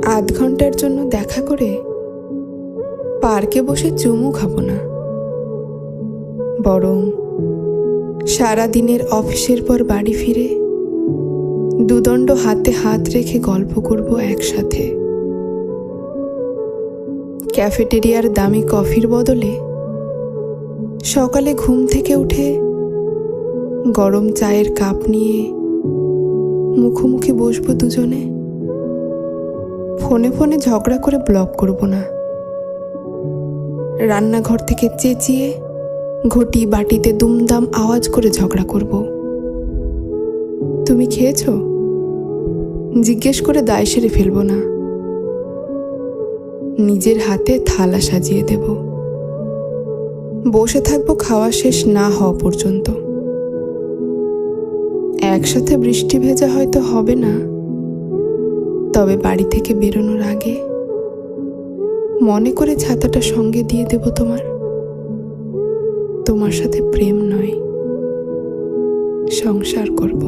আধ ঘন্টার জন্য দেখা করে পার্কে বসে চুমু খাবো না, বরং সারাদিনের অফিসের পর বাড়ি ফিরে দুদণ্ড হাতে হাত রেখে গল্প করব একসাথে। ক্যাফেটেরিয়ার দামি কফির বদলে সকালে ঘুম থেকে উঠে গরম চায়ের কাপ নিয়ে মুখোমুখি বসবো দুজনে। ফোনে ফোনে ঝগড়া করে ব্লক করব না। রান্নাঘর থেকে চেঁচিয়ে ঘটি বাটিতে দুমদাম আওয়াজ করে ঝগড়া করব। তুমি খেয়েছো জিজ্ঞেস করে দায় সেরে ফেলবো না। নিজের হাতে থালা সাজিয়ে দেব। বসে থাকবো খাওয়া শেষ না হওয়া পর্যন্ত। একসাথে বৃষ্টি ভেজা হয়তো হবে না, তবে বাড়ি থেকে বেরোনোর আগে মনে করে ছাতাটা সঙ্গে দিয়ে দেব তোমার সাথে প্রেম নয়, সংসার করব।